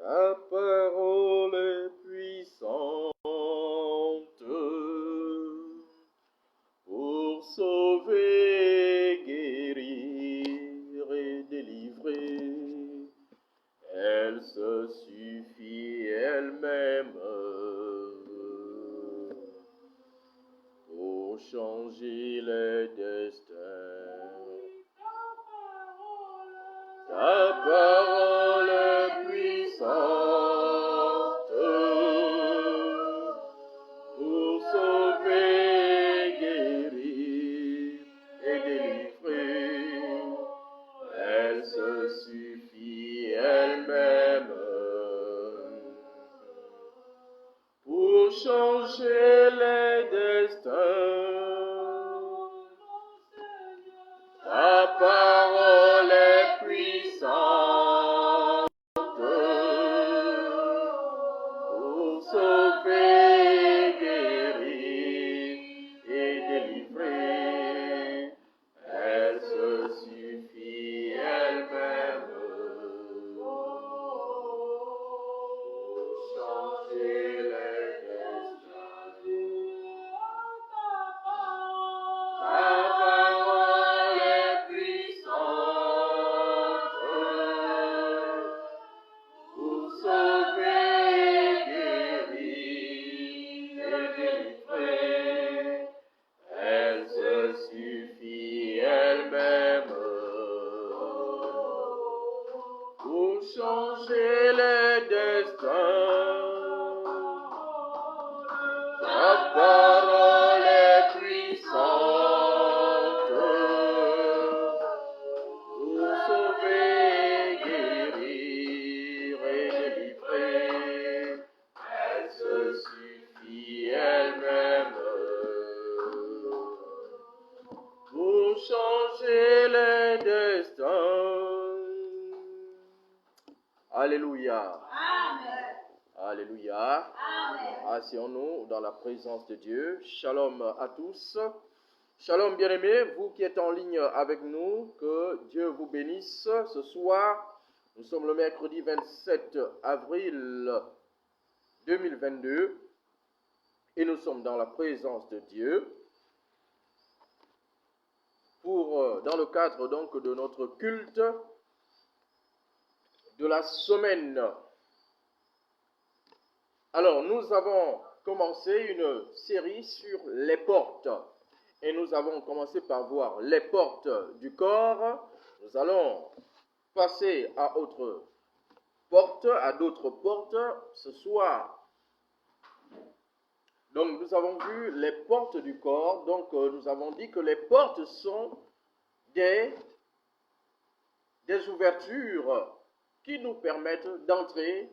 Ta parole est puissante pour sauver, guérir et délivrer. Elle se suffit elle-même pour changer les destins. Ta parole est puissante pour sauver, guérir et délivrer. Elle se suffit elle-même pour changer les destins. Ta parole est puissante pour sauver, guérir et délivrer. Elle se suffit elle-même pour changer les destins. Ta parole est puissante pour sauver, guérir et délivrer. Elle se suffit elle-même pour changer les destins. Ta parole est puissante pour sauver, guérir et délivrer. Elle se suffit elle-même pour changer les destins. Alléluia. Amen. Alléluia. Amen. Asseyons-nous dans la présence de Dieu. Shalom à tous. Shalom bien-aimés, vous qui êtes en ligne avec nous, que Dieu vous bénisse. Ce soir, nous sommes le mercredi 27 avril 2022 et nous sommes dans la présence de Dieu pour, dans le cadre donc de notre culte de la semaine. Alors, nous avons commencé une série sur les portes. Et nous avons commencé par voir les portes du corps. Nous allons passer à d'autres portes ce soir. Donc, nous avons vu les portes du corps. Donc, nous avons dit que les portes sont des ouvertures qui nous permettent d'entrer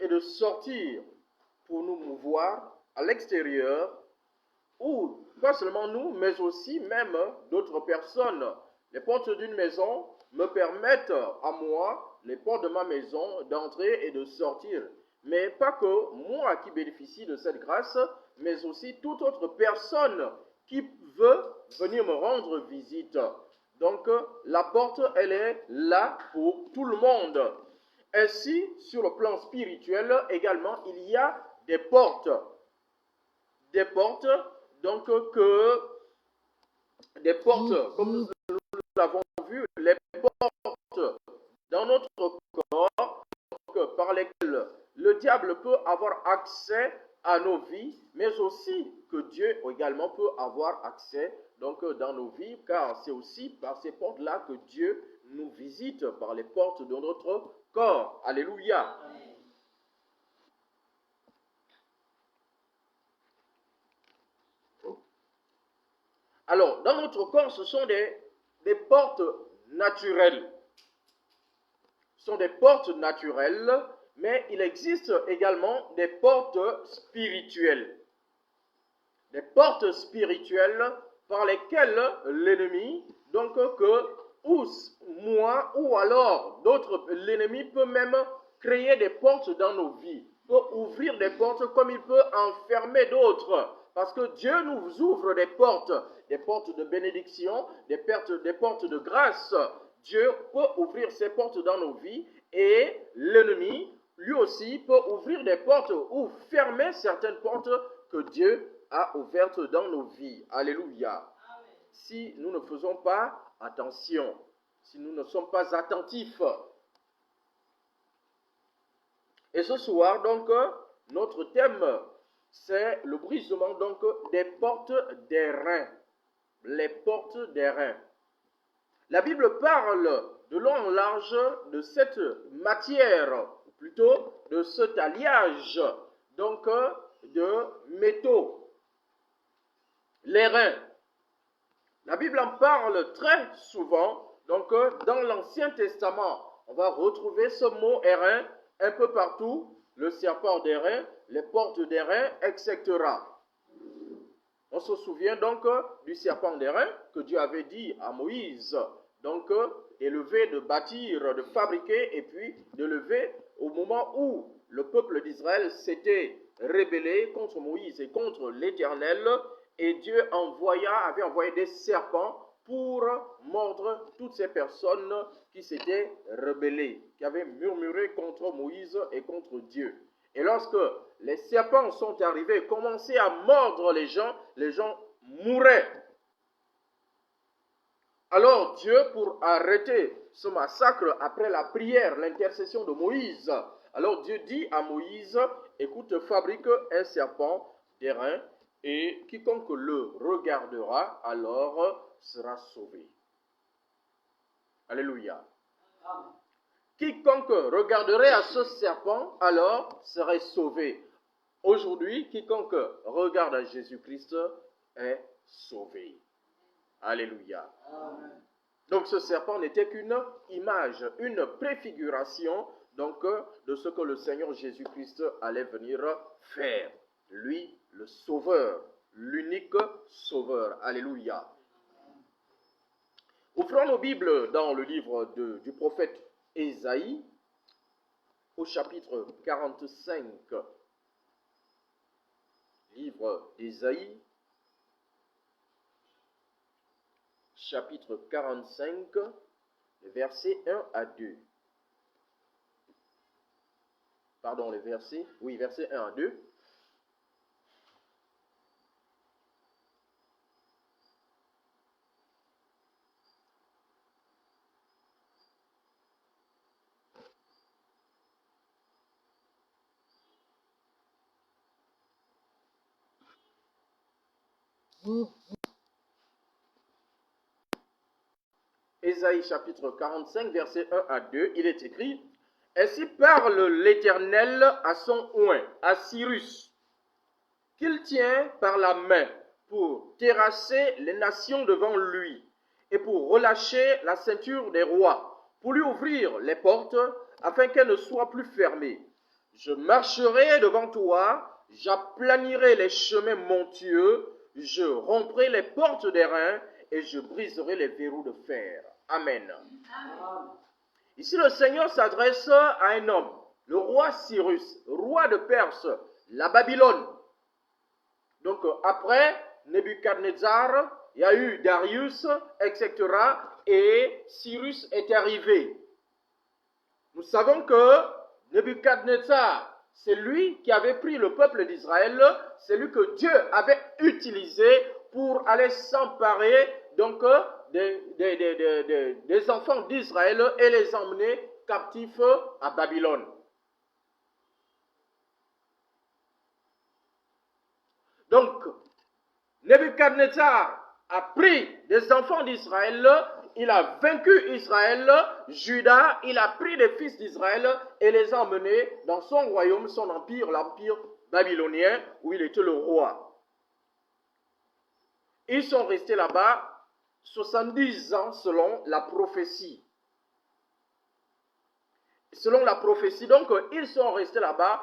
et de sortir pour nous mouvoir à l'extérieur, ou pas seulement nous, mais aussi même d'autres personnes. Les portes d'une maison me permettent à moi, les portes de ma maison, d'entrer et de sortir. Mais pas que moi qui bénéficie de cette grâce, mais aussi toute autre personne qui veut venir me rendre visite. Donc la porte, elle est là pour tout le monde. Ainsi, sur le plan spirituel également, il y a des portes. Des portes, donc comme nous l'avons vu, les portes dans notre corps, donc, par lesquelles le diable peut avoir accès à nos vies, mais aussi que Dieu également peut avoir accès donc, dans nos vies, car c'est aussi par ces portes-là que Dieu nous visite, par les portes de notre corps. Alléluia. Alors, dans notre corps, ce sont des portes naturelles. Ce sont des portes naturelles, mais il existe également des portes spirituelles. Des portes spirituelles par lesquelles l'ennemi, donc que ou moi ou alors d'autres, l'ennemi peut même créer des portes dans nos vies, peut ouvrir des portes comme il peut enfermer d'autres. Parce que Dieu nous ouvre des portes de bénédiction, des portes de grâce. Dieu peut ouvrir ces portes dans nos vies et l'ennemi lui aussi peut ouvrir des portes ou fermer certaines portes que Dieu a ouvertes dans nos vies. Alléluia. Si nous ne faisons pas attention, si nous ne sommes pas attentifs. Et ce soir, donc, notre thème, c'est le brisement donc des portes d'airain. Les portes d'airain. La Bible parle de long en large de cette matière, ou plutôt de cet alliage, donc de métaux. L'airain. La Bible en parle très souvent, donc dans l'Ancien Testament. On va retrouver ce mot airain un peu partout, le serpent d'airain, les portes d'airain, etc. On se souvient donc du serpent d'airain que Dieu avait dit à Moïse, donc d'élever, de bâtir, de fabriquer et puis de lever au moment où le peuple d'Israël s'était rébellé contre Moïse et contre l'Éternel, et Dieu avait envoyé des serpents pour mordre toutes ces personnes qui s'étaient rebellées, qui avaient murmuré contre Moïse et contre Dieu. Et lorsque les serpents sont arrivés et commençaient à mordre les gens mouraient. Alors Dieu, pour arrêter ce massacre, après la prière, l'intercession de Moïse, alors Dieu dit à Moïse, écoute, fabrique un serpent d'airain et quiconque le regardera, alors sera sauvé. Alléluia. Amen. Quiconque regarderait à ce serpent, alors serait sauvé. Aujourd'hui, quiconque regarde à Jésus-Christ est sauvé. Alléluia. Amen. Donc ce serpent n'était qu'une image, une préfiguration donc, de ce que le Seigneur Jésus-Christ allait venir faire. Lui, le sauveur, l'unique sauveur. Alléluia. Ouvrons nos Bibles dans le livre du prophète Ésaïe, au chapitre 45. Livre d'Ésaïe, chapitre 45, les versets 1 à 2. Pardon, les versets 1 à 2. Ésaïe chapitre 45, verset 1 à 2, il est écrit « Ainsi parle l'Éternel à son oint, à Cyrus, qu'il tient par la main pour terrasser les nations devant lui, et pour relâcher la ceinture des rois, pour lui ouvrir les portes, afin qu'elles ne soient plus fermées. Je marcherai devant toi, j'aplanirai les chemins montueux, je romprai les portes d'airain, et je briserai les verrous de fer. » Amen. Amen. Ici, le Seigneur s'adresse à un homme, le roi Cyrus, roi de Perse, la Babylone. Donc, après Nebuchadnezzar, il y a eu Darius, etc. Et Cyrus est arrivé. Nous savons que Nebuchadnezzar, c'est lui qui avait pris le peuple d'Israël, c'est lui que Dieu avait utilisé pour aller s'emparer donc des enfants d'Israël et les emmener captifs à Babylone. Donc, Nebuchadnezzar a pris des enfants d'Israël, il a vaincu Israël, Juda, il a pris des fils d'Israël et les a emmenés dans son royaume, son empire, l'empire babylonien, où il était le roi. Ils sont restés là-bas 70 ans selon la prophétie. Selon la prophétie, donc, ils sont restés là-bas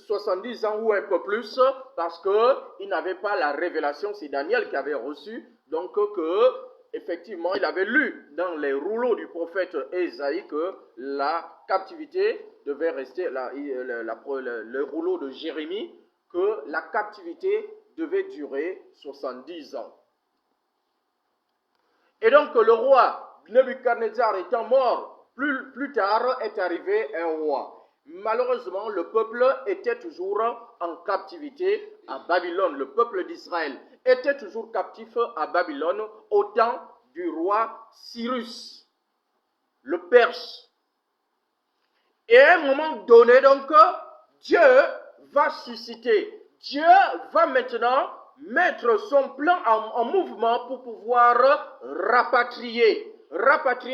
70 ans ou un peu plus parce qu'ils n'avaient pas la révélation. C'est Daniel qui avait reçu, donc, que, effectivement, il avait lu dans les rouleaux du prophète Ésaïe que la captivité devait rester, le rouleau de Jérémie, que la captivité devait durer 70 ans. Et donc, le roi Nebuchadnezzar étant mort, plus tard est arrivé un roi. Malheureusement, le peuple était toujours en captivité à Babylone. Le peuple d'Israël était toujours captif à Babylone au temps du roi Cyrus, le Perse. Et à un moment donné, donc, Dieu va susciter. Dieu va maintenant mettre son plan en mouvement pour pouvoir rapatrier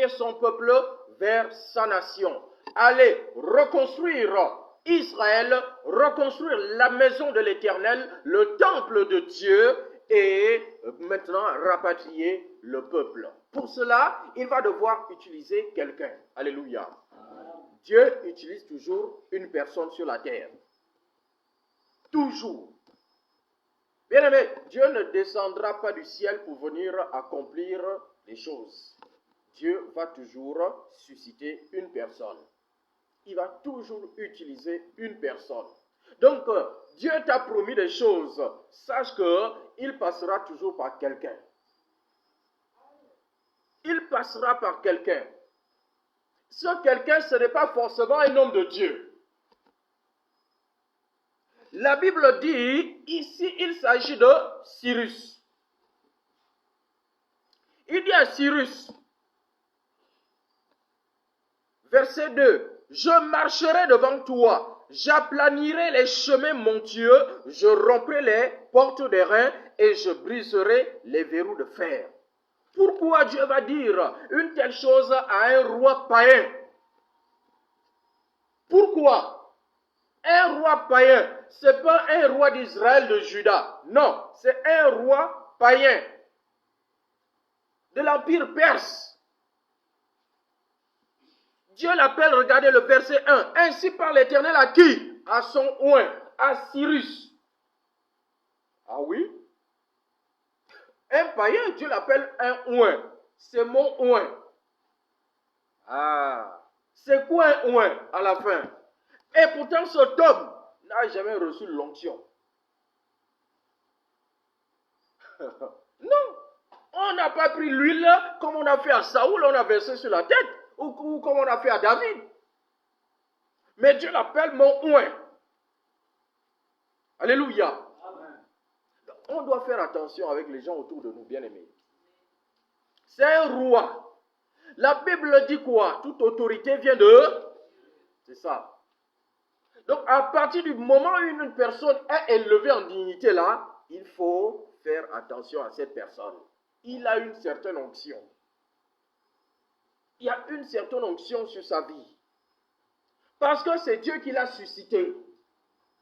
son peuple vers sa nation. Aller reconstruire Israël, reconstruire la maison de l'Éternel, le temple de Dieu et maintenant rapatrier le peuple. Pour cela, il va devoir utiliser quelqu'un. Alléluia. Dieu utilise toujours une personne sur la terre. Toujours. Bien-aimé, Dieu ne descendra pas du ciel pour venir accomplir les choses. Dieu va toujours susciter une personne. Il va toujours utiliser une personne. Donc, Dieu t'a promis des choses. Sache qu'il passera toujours par quelqu'un. Il passera par quelqu'un. Ce quelqu'un, ce n'est pas forcément un homme de Dieu. La Bible dit, ici, il s'agit de Cyrus. Il dit à Cyrus, verset 2, « Je marcherai devant toi, j'aplanirai les chemins montueux, je romprai les portes d'airain et je briserai les verrous de fer. » Pourquoi Dieu va dire une telle chose à un roi païen? Pourquoi? Un roi païen, ce n'est pas un roi d'Israël, de Juda. Non, c'est un roi païen de l'Empire perse. Dieu l'appelle, regardez le verset 1. Ainsi parle l'Éternel à qui? À son oint, à Cyrus. Ah oui? Un païen, Dieu l'appelle un oint. C'est mon oint. Ah, c'est quoi un oint à la fin? Et pourtant, cet homme n'a jamais reçu l'onction. Non, on n'a pas pris l'huile comme on a fait à Saoul, on a versé sur la tête, ou comme on a fait à David. Mais Dieu l'appelle mon oint. Alléluia. Amen. On doit faire attention avec les gens autour de nous, bien-aimés. C'est un roi. La Bible dit quoi? Toute autorité vient de... C'est ça. Donc, à partir du moment où une personne est élevée en dignité là, il faut faire attention à cette personne. Il a une certaine onction. Il y a une certaine onction sur sa vie. Parce que c'est Dieu qui l'a suscité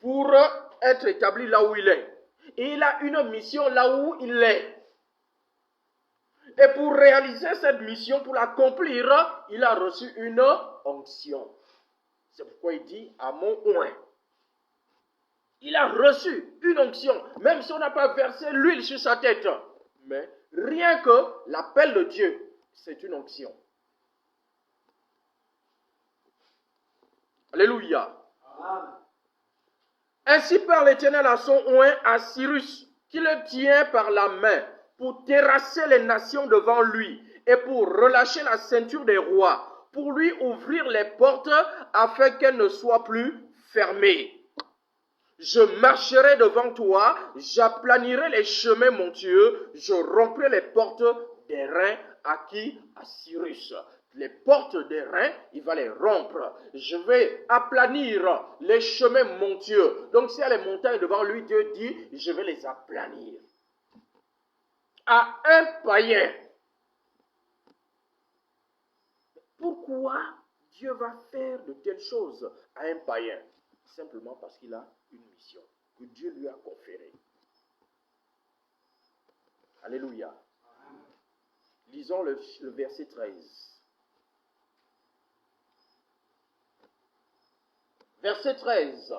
pour être établi là où il est. Et il a une mission là où il est. Et pour réaliser cette mission, pour l'accomplir, il a reçu une onction. C'est pourquoi il dit à mon oint. Il a reçu une onction, même si on n'a pas versé l'huile sur sa tête. Mais rien que l'appel de Dieu, c'est une onction. Alléluia. Amen. Ainsi parle l'Éternel à son oint, à Cyrus, qui le tient par la main, pour terrasser les nations devant lui, et pour relâcher la ceinture des rois, pour lui ouvrir les portes afin qu'elles ne soient plus fermées. Je marcherai devant toi, j'aplanirai les chemins montueux, je romprai les portes d'airain. À qui? À Cyrus. Les portes d'airain, il va les rompre. Je vais aplanir les chemins montueux. Donc s'il y a les montagnes devant lui, Dieu dit, je vais les aplanir. À un païen. Pourquoi Dieu va faire de telles choses à un païen? Simplement parce qu'il a une mission que Dieu lui a conférée. Alléluia. Lisons le verset 13. Verset 13.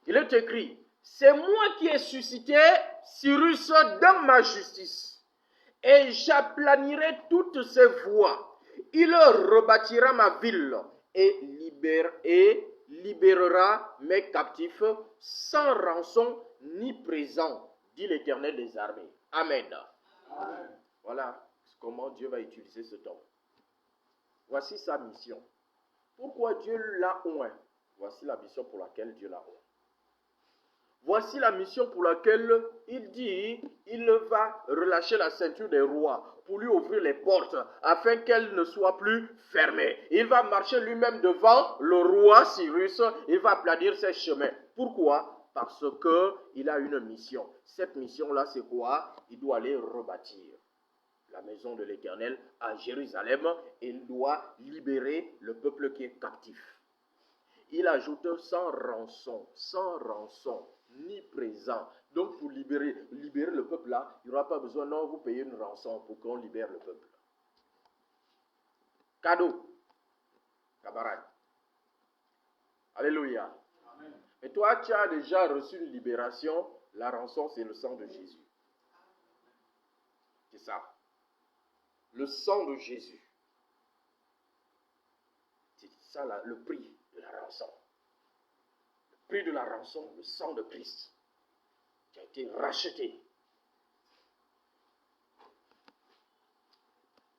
Il est écrit, c'est moi qui ai suscité Cyrus dans ma justice, et j'aplanirai toutes ses voies. Il rebâtira ma ville et libérera mes captifs sans rançon ni présent, dit l'Éternel des armées. Amen. Amen. Voilà comment Dieu va utiliser cet homme. Voici sa mission. Pourquoi Dieu l'a oint? Voici la mission pour laquelle Dieu l'a oint. Voici la mission pour laquelle il dit, il va relâcher la ceinture des rois pour lui ouvrir les portes afin qu'elles ne soient plus fermées. Il va marcher lui-même devant le roi Cyrus, il va aplanir ses chemins. Pourquoi? Parce qu'il a une mission. Cette mission-là, c'est quoi? Il doit aller rebâtir la maison de l'Éternel à Jérusalem et il doit libérer le peuple qui est captif. Il ajoute sans rançon, ni présent. Donc pour libérer le peuple là, il n'y aura pas besoin, non, vous payez une rançon pour qu'on libère le peuple. Cadeau, camarade. Alléluia. Amen. Et toi, tu as déjà reçu une libération, la rançon c'est le sang de Jésus. C'est ça. Le sang de Jésus. C'est ça là, le prix de la rançon. Le prix de la rançon, le sang de Christ, qui a été racheté.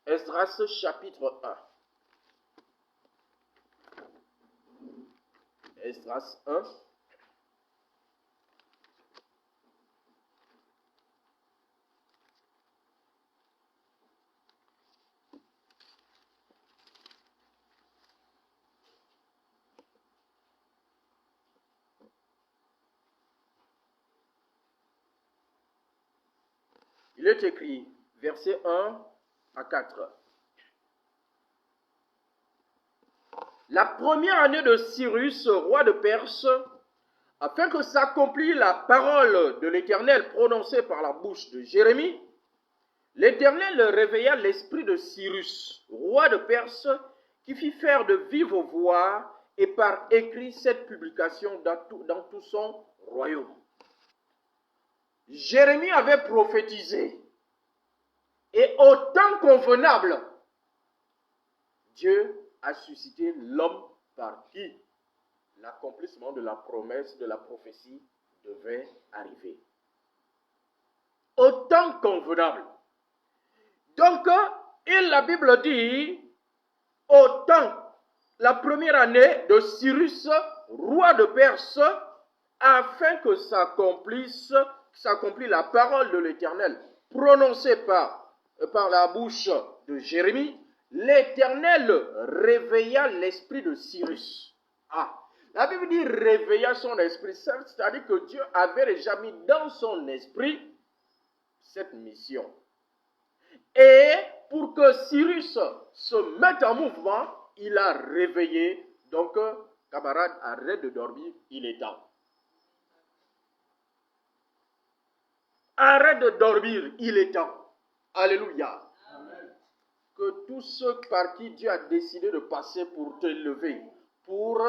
Esdras chapitre 1. Esdras 1. Il est écrit, versets 1 à 4. La première année de Cyrus, roi de Perse, afin que s'accomplisse la parole de l'Éternel prononcée par la bouche de Jérémie, l'Éternel réveilla l'esprit de Cyrus, roi de Perse, qui fit faire de vive voix et par écrit cette publication dans tout son royaume. Jérémie avait prophétisé, et au temps convenable, Dieu a suscité l'homme par qui l'accomplissement de la promesse, de la prophétie devait arriver. Au temps convenable. Donc, la Bible dit, au temps, la première année de Cyrus, roi de Perse, afin que s'accomplisse la parole de l'Éternel, prononcée par la bouche de Jérémie, l'Éternel réveilla l'esprit de Cyrus. La Bible dit réveilla son esprit, c'est-à-dire que Dieu avait déjà mis dans son esprit cette mission. Et pour que Cyrus se mette en mouvement, il a réveillé. Donc, camarade, arrête de dormir, il est temps. Arrête de dormir, il est temps. Alléluia. Amen. Que tous ceux par qui Dieu a décidé de passer pour t'élever, pour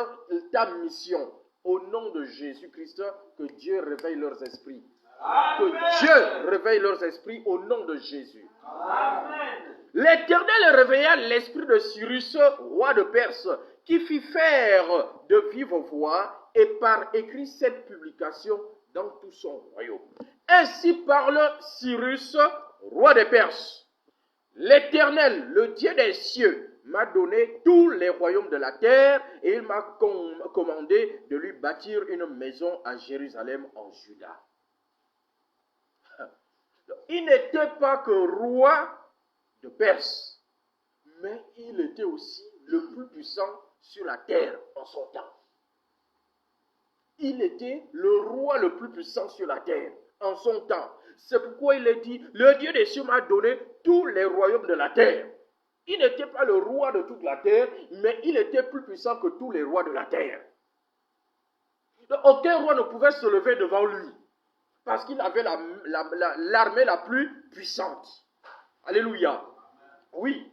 ta mission, au nom de Jésus-Christ, que Dieu réveille leurs esprits. Amen. Que Dieu réveille leurs esprits au nom de Jésus. Amen. L'Éternel réveilla l'esprit de Cyrus, roi de Perse, qui fit faire de vive voix et par écrit cette publication dans tout son royaume. Ainsi parle Cyrus, roi des Perses. L'Éternel, le Dieu des cieux, m'a donné tous les royaumes de la terre et il m'a commandé de lui bâtir une maison à Jérusalem en Juda. Il n'était pas que roi de Perse, mais il était aussi le plus puissant sur la terre en son temps. Il était le roi le plus puissant sur la terre en son temps. C'est pourquoi il est dit, le Dieu des cieux m'a donné tous les royaumes de la terre. Il n'était pas le roi de toute la terre, mais il était plus puissant que tous les rois de la terre. Donc, aucun roi ne pouvait se lever devant lui, parce qu'il avait l'armée la plus puissante. Alléluia. Oui,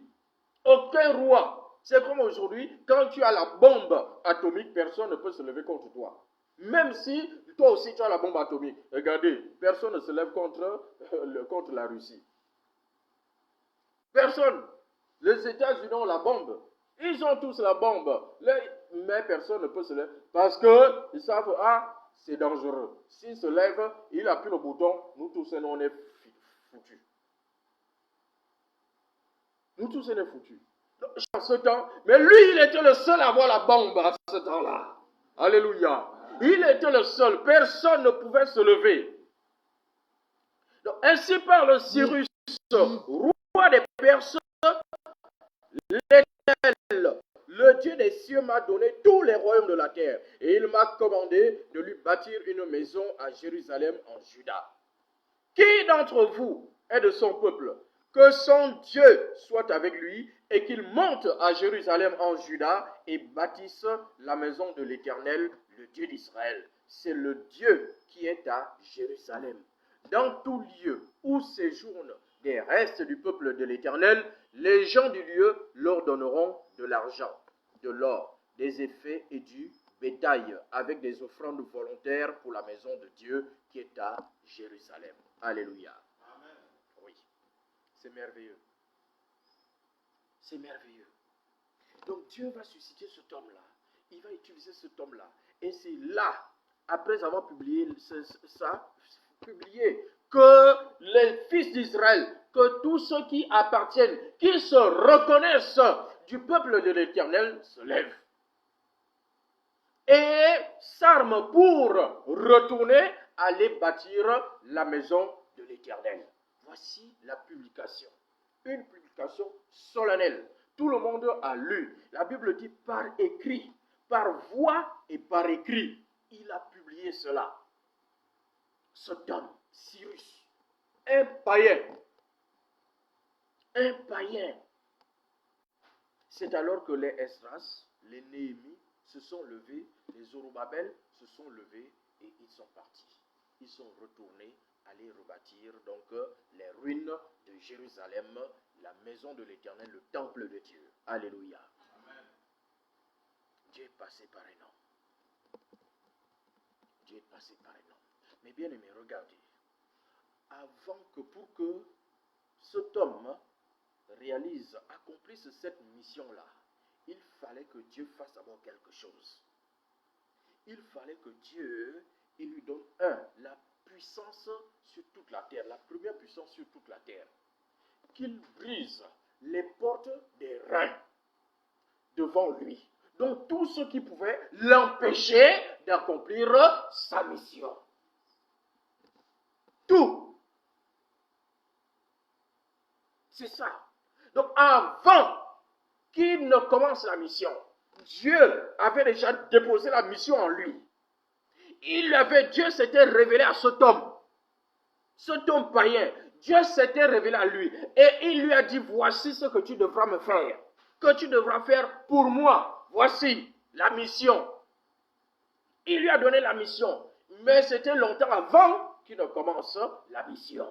aucun roi. C'est comme aujourd'hui, quand tu as la bombe atomique, personne ne peut se lever contre toi. Même si toi aussi tu as la bombe atomique. Regardez, personne ne se lève contre la Russie. Personne. Les États-Unis ont la bombe. Ils ont tous la bombe. Mais personne ne peut se lever. Parce qu'ils savent, c'est dangereux. S'il se lève, il appuie le bouton, nous tous, on est foutus. Nous tous, on est foutus. En ce temps, mais lui, il était le seul à avoir la bombe à ce temps-là. Alléluia. Il était le seul. Personne ne pouvait se lever. Donc, ainsi parle Cyrus, roi des Perses, l'Éternel, le Dieu des cieux m'a donné tous les royaumes de la terre, et il m'a commandé de lui bâtir une maison à Jérusalem en Juda. Qui d'entre vous est de son peuple? Que son Dieu soit avec lui et qu'il monte à Jérusalem en Juda et bâtisse la maison de l'Éternel, le Dieu d'Israël. C'est le Dieu qui est à Jérusalem. Dans tout lieu où séjournent des restes du peuple de l'Éternel, les gens du lieu leur donneront de l'argent, de l'or, des effets et du bétail avec des offrandes volontaires pour la maison de Dieu qui est à Jérusalem. Alléluia. Amen. Oui, c'est merveilleux. C'est merveilleux. Donc Dieu va susciter cet homme-là. Il va utiliser cet homme-là. Et c'est là, après avoir publié ça, que les fils d'Israël, que tous ceux qui appartiennent, qui se reconnaissent du peuple de l'Éternel, se lèvent et s'arment pour retourner aller bâtir la maison de l'Éternel. Voici la publication. Une publication solennelle. Tout le monde a lu. La Bible dit par écrit, par voix et par écrit. Il a publié cela. Cet homme, Cyrus, un païen. Un païen. C'est alors que les Esdras, les Néhémie, se sont levés, les Zorobabel se sont levés et ils sont partis. Ils sont retournés aller rebâtir donc les ruines de Jérusalem, la maison de l'Éternel, le temple de Dieu. Alléluia. Amen. Dieu est passé par un homme. Dieu est passé par un homme. Mais bien aimé, regardez. Avant que pour que cet homme réalise, accomplisse cette mission-là, il fallait que Dieu fasse d'abord quelque chose. Il fallait que Dieu il lui donne la puissance sur toute la terre, la première puissance sur toute la terre. Qu'il brise les portes des reins devant lui. Donc tout ce qui pouvait l'empêcher d'accomplir sa mission. Tout. C'est ça. Donc avant qu'il ne commence la mission, Dieu avait déjà déposé la mission en lui. Dieu s'était révélé à cet homme païen. Dieu s'était révélé à lui et il lui a dit, voici ce que tu devras me faire, que tu devras faire pour moi. Voici la mission. Il lui a donné la mission, mais c'était longtemps avant qu'il ne commence la mission.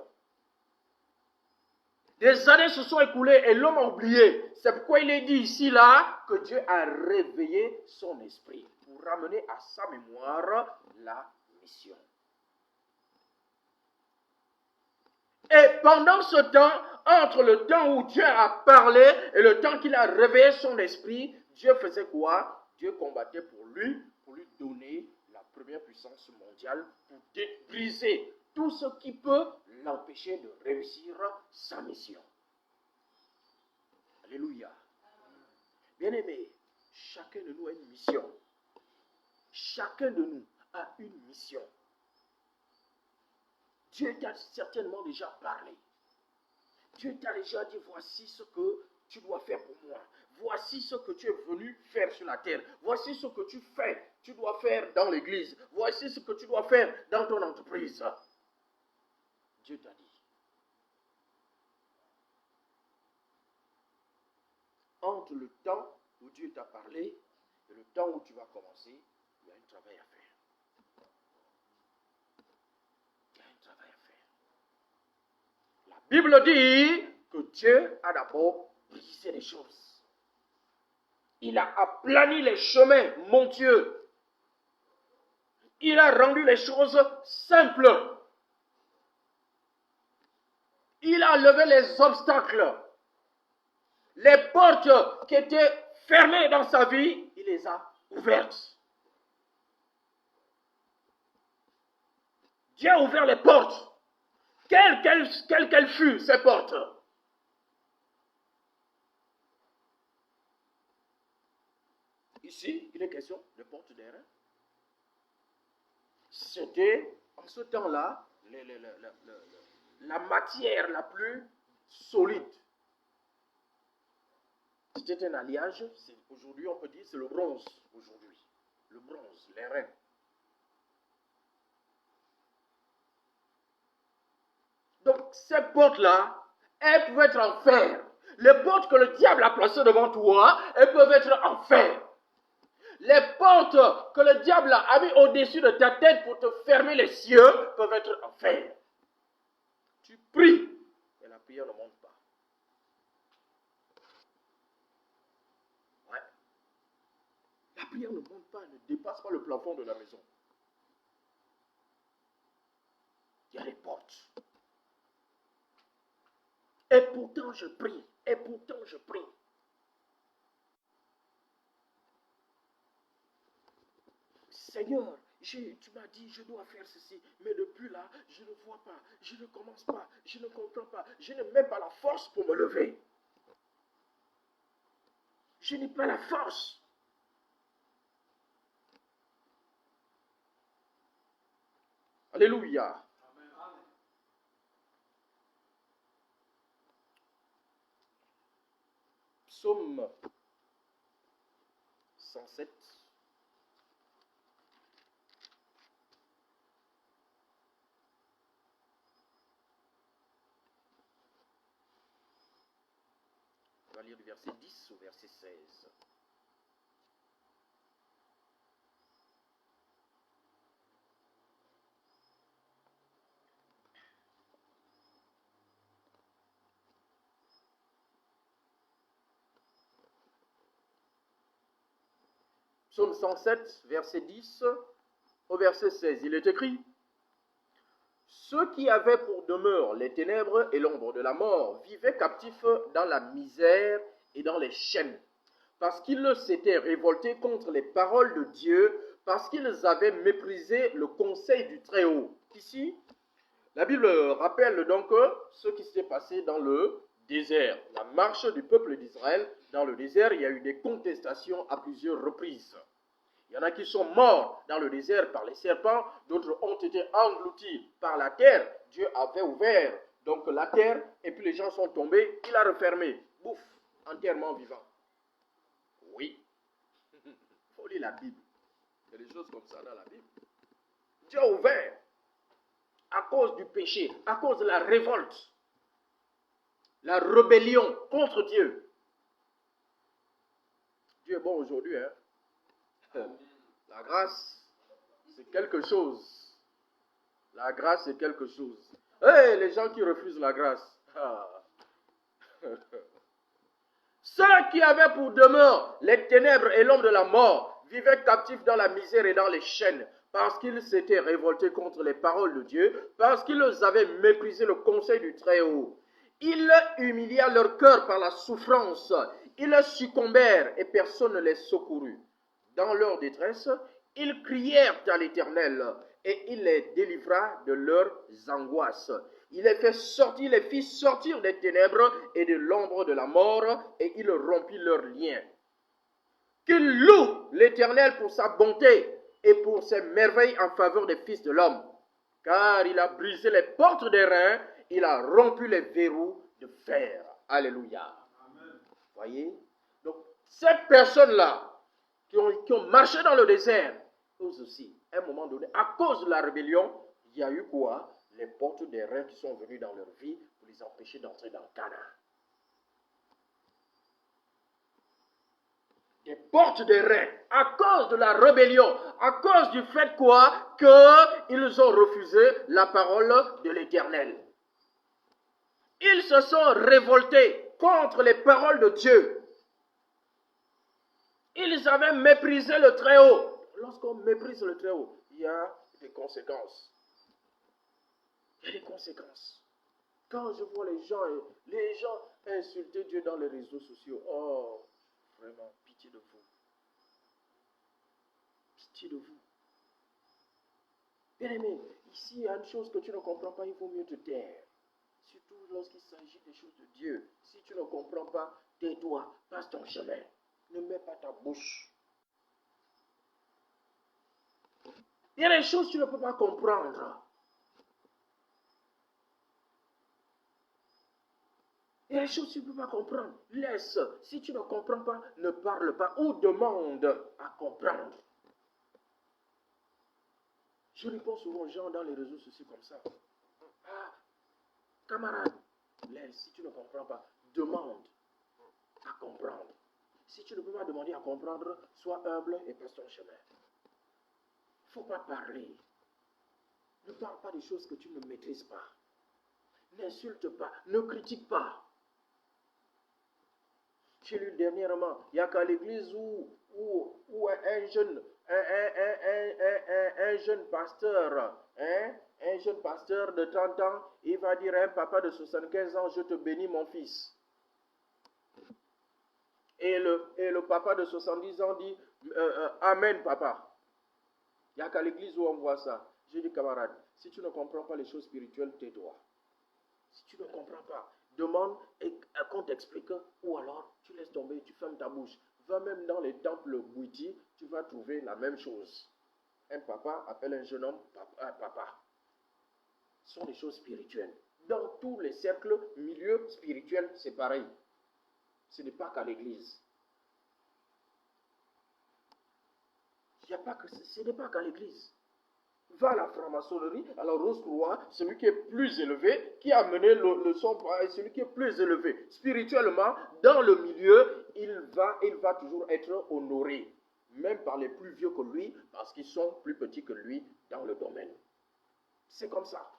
Des années se sont écoulées et l'homme a oublié. C'est pourquoi il est dit ici là que Dieu a réveillé son esprit pour ramener à sa mémoire la mission. Et pendant ce temps, entre le temps où Dieu a parlé et le temps qu'il a réveillé son esprit, Dieu faisait quoi? Dieu combattait pour lui donner la première puissance mondiale, pour briser tout ce qui peut l'empêcher de réussir sa mission. Alléluia. Bien-aimés, chacun de nous a une mission. Chacun de nous a une mission. Dieu t'a certainement déjà parlé. Dieu t'a déjà dit, voici ce que tu dois faire pour moi. Voici ce que tu es venu faire sur la terre. Voici ce que tu dois faire dans l'église. Voici ce que tu dois faire dans ton entreprise. Dieu t'a dit. Entre le temps où Dieu t'a parlé et le temps où tu vas commencer, il y a un travail à faire. Il y a un travail à faire. La Bible dit que Dieu a d'abord brisé les choses. Il a aplani les chemins montueux. Il a rendu les choses simples. Il a levé les obstacles. Les portes qui étaient fermées dans sa vie, il les a ouvertes. Dieu a ouvert les portes. Quelles qu'elles furent, ces portes. Ici, il est question de porte des reins. C'était, en ce temps-là, la matière la plus solide. C'était un alliage. Aujourd'hui, on peut dire c'est le bronze. Aujourd'hui, le bronze, les reins. Donc, ces portes-là, elles peuvent être en fer. Les portes que le diable a placées devant toi, elles peuvent être en fer. Les portes que le diable a mis au-dessus de ta tête pour te fermer les cieux peuvent être en fer. Tu pries, mais la prière ne monte pas. Ouais. La prière ne monte pas, ne dépasse pas le plafond de la maison. Il y a des portes. Et pourtant je prie, et pourtant je prie. Seigneur, tu m'as dit, je dois faire ceci, mais depuis là, je ne vois pas, je ne commence pas, je ne comprends pas, je n'ai même pas la force pour me lever. Je n'ai pas la force. Alléluia. Psaume 107. On va lire du verset 10 au verset 16. Psaume 107, verset 10 au verset 16. Il est écrit: ceux qui avaient pour demeure les ténèbres et l'ombre de la mort vivaient captifs dans la misère et dans les chaînes, parce qu'ils s'étaient révoltés contre les paroles de Dieu, parce qu'ils avaient méprisé le conseil du Très-Haut. Ici, la Bible rappelle donc ce qui s'est passé dans le désert. La marche du peuple d'Israël dans le désert, il y a eu des contestations à plusieurs reprises. Il y en a qui sont morts dans le désert par les serpents, d'autres ont été engloutis par la terre. Dieu avait ouvert donc la terre et puis les gens sont tombés, il a refermé. Bouf, enterrement vivant. Oui, il faut lire la Bible. Il y a des choses comme ça dans la Bible. Dieu a ouvert à cause du péché, à cause de la révolte, la rébellion contre Dieu. Dieu est bon aujourd'hui, hein? La grâce, c'est quelque chose. La grâce, c'est quelque chose. Hey, les gens qui refusent la grâce. Ceux qui avaient pour demeure les ténèbres et l'ombre de la mort vivaient captifs dans la misère et dans les chaînes, parce qu'ils s'étaient révoltés contre les paroles de Dieu, parce qu'ils avaient méprisé le conseil du Très-Haut. Ils humilièrent leur cœur par la souffrance. Ils succombèrent et personne ne les secourut. Dans leur détresse, ils crièrent à l'Éternel et il les délivra de leurs angoisses. Il les fit sortir des ténèbres et de l'ombre de la mort et il rompit leurs liens. Qu'ils louent l'Éternel pour sa bonté et pour ses merveilles en faveur des fils de l'homme. Car il a brisé les portes des reins, il a rompu les verrous de fer. Alléluia. Amen. Voyez? Donc, ces personnes-là qui ont marché dans le désert, eux aussi, à un moment donné, à cause de la rébellion, il y a eu quoi? Les portes des reins qui sont venues dans leur vie pour les empêcher d'entrer dans Canaan. Des portes des reins, à cause de la rébellion, à cause du fait quoi? Qu'ils ont refusé la parole de l'Éternel. Ils se sont révoltés contre les paroles de Dieu. Ils avaient méprisé le Très-Haut. Lorsqu'on méprise le Très-Haut, il y a des conséquences. Il y a des conséquences. Quand je vois les gens insulter Dieu dans les réseaux sociaux, oh, vraiment, pitié de vous. Pitié de vous. Bien aimé, ici, il y a une chose que tu ne comprends pas, il vaut mieux te taire. Surtout lorsqu'il s'agit des choses de Dieu. Si tu ne comprends pas, tais-toi, passe ton chemin. Ne mets pas ta bouche. Il y a des choses que tu ne peux pas comprendre. Il y a des choses que tu ne peux pas comprendre. Laisse. Si tu ne comprends pas, ne parle pas ou demande à comprendre. Je réponds souvent aux gens dans les réseaux sociaux comme ça. Ah, camarade, laisse. Si tu ne comprends pas, demande à comprendre. Si tu ne peux pas demander à comprendre, sois humble et passe ton chemin. Il ne faut pas parler. Ne parle pas des choses que tu ne maîtrises pas. N'insulte pas, ne critique pas. J'ai lu dernièrement, il n'y a qu'à l'église où un jeune pasteur, un jeune pasteur de 30 ans, il va dire à un papa de 75 ans, je te bénis mon fils. Et le papa de 70 ans dit, Amen papa. Il n'y a qu'à l'église où on voit ça. J'ai dit, camarade, si tu ne comprends pas les choses spirituelles, tais-toi. Si tu ne comprends pas, demande qu'on t'explique, ou alors tu laisses tomber, tu fermes ta bouche. Va même dans les temples bouddhistes, tu vas trouver la même chose. Un papa appelle un jeune homme papa. Ce sont des choses spirituelles. Dans tous les cercles, milieux spirituels, c'est pareil. Ce n'est pas qu'à l'église. Ce n'est pas qu'à l'église. Va à la franc-maçonnerie, à la Rose-Croix, celui qui est plus élevé, qui a mené le son, celui qui est plus élevé spirituellement, dans le milieu, il va toujours être honoré, même par les plus vieux que lui, parce qu'ils sont plus petits que lui dans le domaine. C'est comme ça.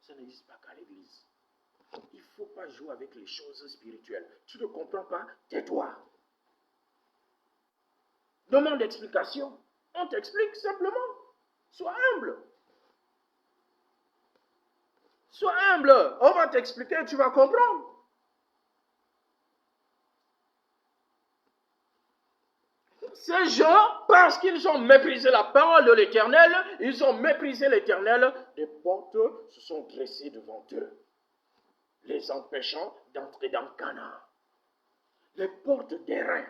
Ça n'existe pas qu'à l'église. Il ne faut pas jouer avec les choses spirituelles. Tu ne comprends pas, tais-toi. Demande d'explication. On t'explique simplement. Sois humble. Sois humble. On va t'expliquer, tu vas comprendre. Ces gens, parce qu'ils ont méprisé la parole de l'Éternel, ils ont méprisé l'Éternel, des portes se sont dressées devant eux, les empêchant d'entrer dans Canaan. Les portes d'airain.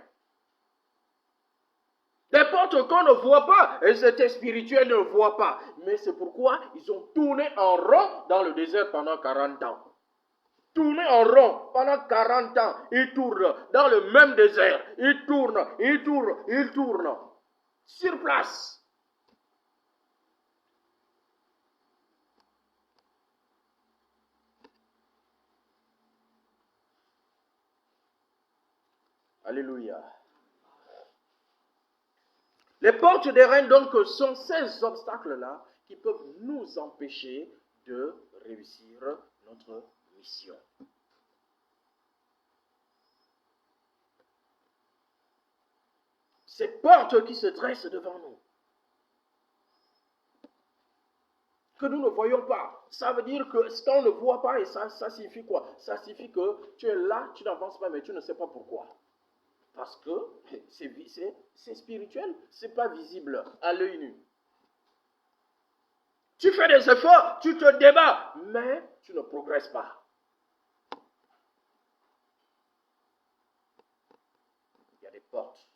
Des portes qu'on ne voit pas, et cet spirituel ne voit pas. Mais c'est pourquoi ils ont tourné en rond dans le désert pendant 40 ans. Tourné en rond pendant 40 ans. Ils tournent dans le même désert. Ils tournent. Sur place. Alléluia. Les portes des reins, donc, sont ces obstacles-là qui peuvent nous empêcher de réussir notre mission. Ces portes qui se dressent devant nous, que nous ne voyons pas, ça veut dire que ce qu'on ne voit pas, et ça signifie quoi? Ça signifie que tu es là, tu n'avances pas, mais tu ne sais pas pourquoi. Parce que c'est spirituel, ce n'est pas visible à l'œil nu. Tu fais des efforts, tu te débats, mais tu ne progresses pas. Il y a des portes.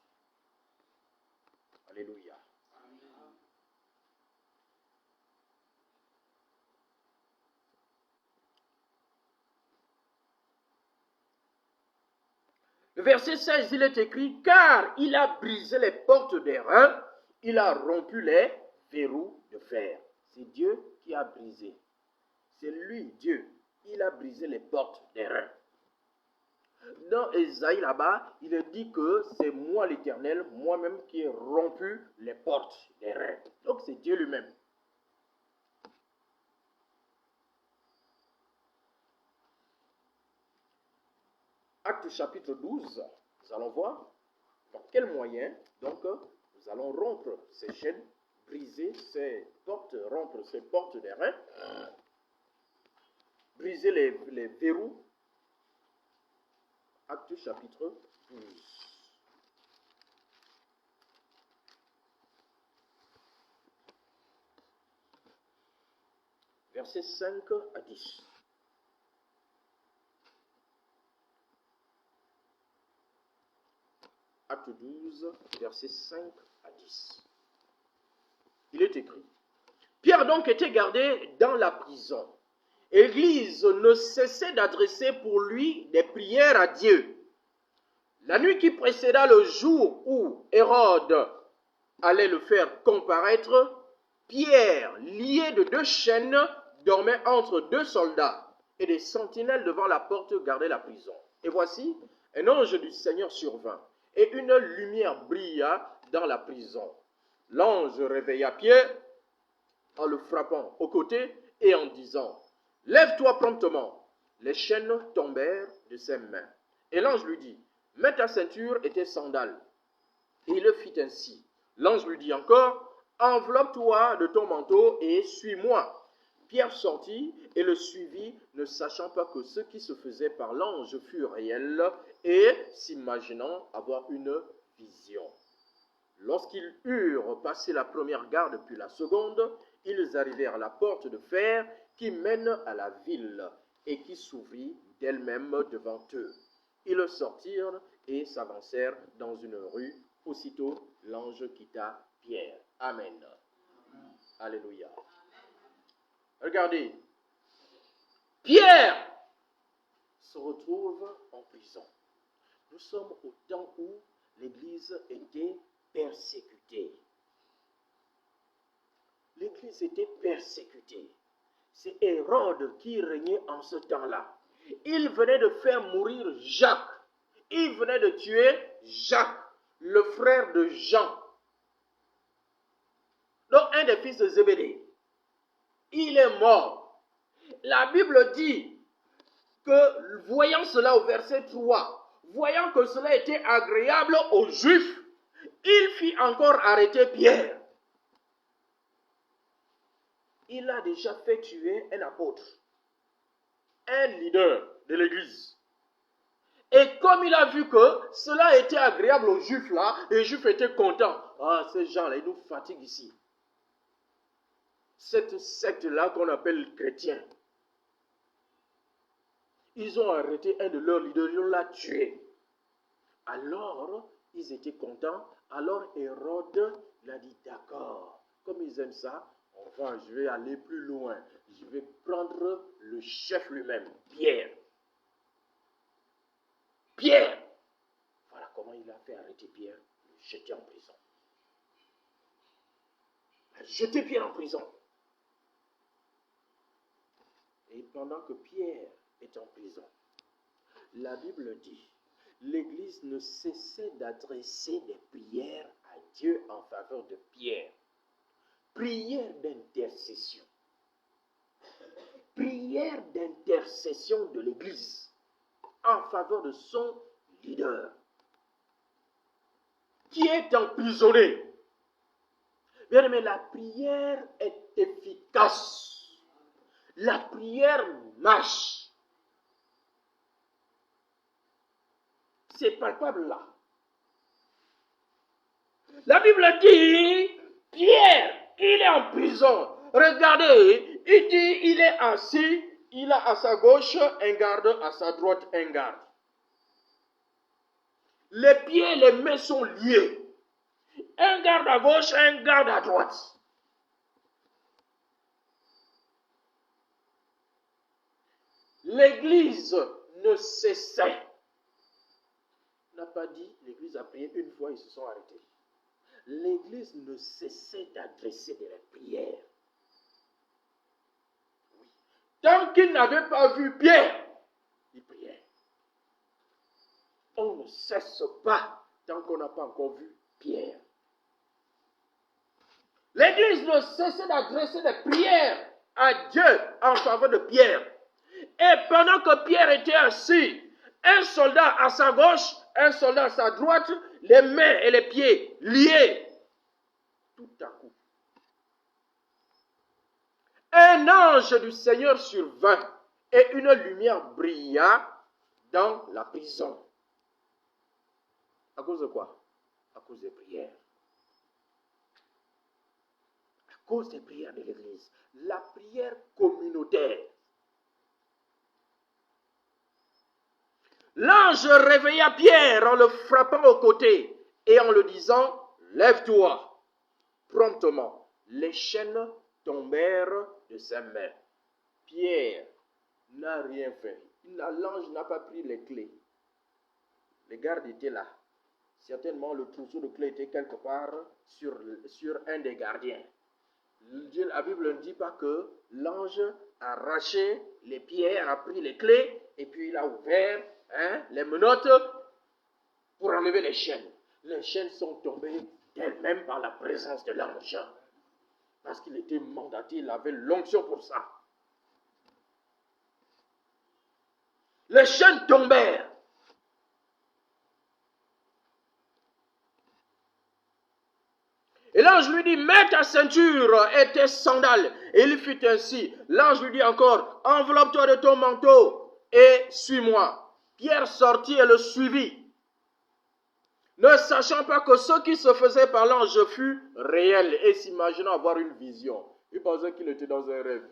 Alléluia. Le verset 16, il est écrit, car il a brisé les portes des reins, il a rompu les verrous de fer. C'est Dieu qui a brisé. C'est lui, Dieu. Il a brisé les portes des reins. Dans Ésaïe là-bas, il est dit que c'est moi l'Éternel, moi-même qui ai rompu les portes des reins. Donc c'est Dieu lui-même. Actes chapitre 12, nous allons voir par quel moyen, donc, nous allons rompre ces chaînes, briser ces portes, rompre ces portes des reins, briser les verrous. Actes chapitre 12. Versets 5 à 10. Acte 12, versets 5 à 10. Il est écrit. Pierre donc était gardé dans la prison. L'Église ne cessait d'adresser pour lui des prières à Dieu. La nuit qui précéda le jour où Hérode allait le faire comparaître, Pierre, lié de 2 chaînes, dormait entre 2 soldats, et des sentinelles devant la porte gardaient la prison. Et voici, un ange du Seigneur survint, et une lumière brilla dans la prison. L'ange réveilla Pierre en le frappant au côté et en disant « Lève-toi promptement !» Les chaînes tombèrent de ses mains. Et l'ange lui dit « Mets ta ceinture et tes sandales. » Et il le fit ainsi. L'ange lui dit encore « Enveloppe-toi de ton manteau et suis-moi. » Pierre sortit et le suivit, ne sachant pas que ce qui se faisait par l'ange fut réel et s'imaginant avoir une vision. Lorsqu'ils eurent passé la première garde puis la seconde, ils arrivèrent à la porte de fer qui mène à la ville et qui s'ouvrit d'elle-même devant eux. Ils sortirent et s'avancèrent dans une rue. Aussitôt, l'ange quitta Pierre. Amen. Alléluia. Regardez, Pierre se retrouve en prison. Nous sommes au temps où l'Église était persécutée. L'Église était persécutée. C'est Hérode qui régnait en ce temps-là. Il venait de faire mourir Jacques. Il venait de tuer Jacques, le frère de Jean. Donc un des fils de Zébédée. Il est mort. La Bible dit que, voyant cela au verset 3, voyant que cela était agréable aux Juifs, il fit encore arrêter Pierre. Il a déjà fait tuer un apôtre, un leader de l'Église. Et comme il a vu que cela était agréable aux Juifs là, les Juifs étaient contents. Ah, ces gens-là, ils nous fatiguent ici. Cette secte-là qu'on appelle chrétien. Ils ont arrêté un de leurs leaders, ils l'ont tué. Alors, ils étaient contents. Alors Hérode l'a dit, d'accord, comme ils aiment ça, enfin, je vais aller plus loin. Je vais prendre le chef lui-même, Pierre. Pierre. Voilà comment il a fait arrêter Pierre, le jeter en prison. Il a jeté Pierre en prison. Et pendant que Pierre est en prison, la Bible dit, l'Église ne cessait d'adresser des prières à Dieu en faveur de Pierre. Prière d'intercession. Prière d'intercession de l'Église en faveur de son leader qui est emprisonné. Bien aimé, la prière est efficace. La prière marche. C'est palpable là. La Bible dit, Pierre, il est en prison. Regardez, il dit, il est assis, il a à sa gauche un garde, à sa droite un garde. Les pieds et les mains sont liés. Un garde à gauche, un garde à droite. L'Église ne cessait. On n'a pas dit, l'Église a prié une fois, ils se sont arrêtés. L'Église ne cessait d'adresser des prières. Oui. Tant qu'ils n'avaient pas vu Pierre, ils priaient. On ne cesse pas tant qu'on n'a pas encore vu Pierre. L'Église ne cessait d'adresser des prières à Dieu en faveur de Pierre. Et pendant que Pierre était assis, un soldat à sa gauche, un soldat à sa droite, les mains et les pieds liés. Tout à coup, un ange du Seigneur survint et une lumière brilla dans la prison. À cause de quoi? À cause des prières. À cause des prières de l'Église. La prière communautaire. L'ange réveilla Pierre en le frappant au côté et en le disant, lève-toi. Promptement, les chaînes tombèrent de sa main. Pierre n'a rien fait. L'ange n'a pas pris les clés. Les gardes étaient là. Certainement, le trousseau de clés était quelque part sur un des gardiens. La Bible ne dit pas que l'ange a arraché les pierres, a pris les clés, et puis il a ouvert les menottes pour enlever les chaînes. Les chaînes sont tombées d'elles-mêmes par la présence de l'ange. Parce qu'il était mandaté, il avait l'onction pour ça. Les chaînes tombèrent. Et l'ange lui dit, mets ta ceinture et tes sandales. Et il fit ainsi. L'ange lui dit encore, enveloppe-toi de ton manteau et suis-moi. Pierre sortit et le suivit, ne sachant pas que ce qui se faisait par l'ange fut réel et s'imaginant avoir une vision. Il pensait qu'il était dans un rêve.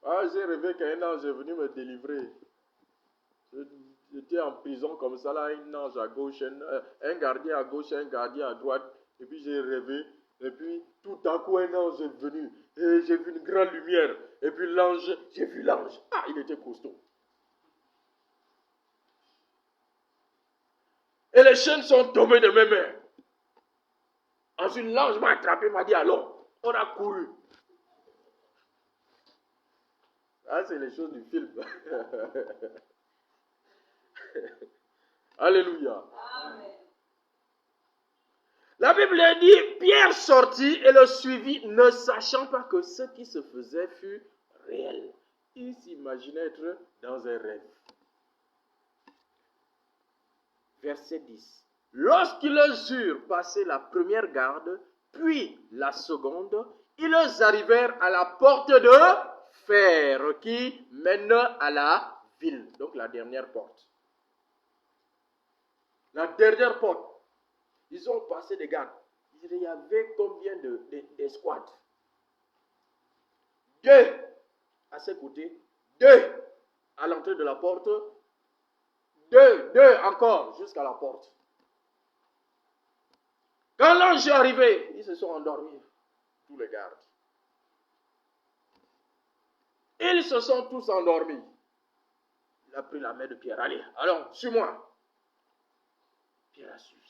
Ah, j'ai rêvé qu'un ange est venu me délivrer. J'étais en prison comme ça, là, un ange à gauche, un gardien à gauche, un gardien à droite. Et puis j'ai rêvé. Et puis tout à coup, un ange est venu. Et j'ai vu une grande lumière. Et puis j'ai vu l'ange. Ah, il était costaud. Et les chaînes sont tombées de mes mains. Ensuite, l'ange m'a attrapé, m'a dit, allons. On a couru. Ah, c'est les choses du film. Alléluia. Amen. La Bible dit, Pierre sortit et le suivit, ne sachant pas que ce qui se faisait fut réel. Il s'imaginait être dans un rêve. Verset 10. Lorsqu'ils eurent passé la première garde, puis la seconde, ils arrivèrent à la porte de fer qui mène à la ville. Donc la dernière porte. La dernière porte. Ils ont passé des gardes. Il y avait combien d'escouades? 2 à ses côtés, 2 à l'entrée de la porte, 2 encore jusqu'à la porte. Quand l'ange est arrivé, ils se sont endormis, tous les gardes. Ils se sont tous endormis. Il a pris la main de Pierre. Allez, allons, suis-moi. Pierre a suivi.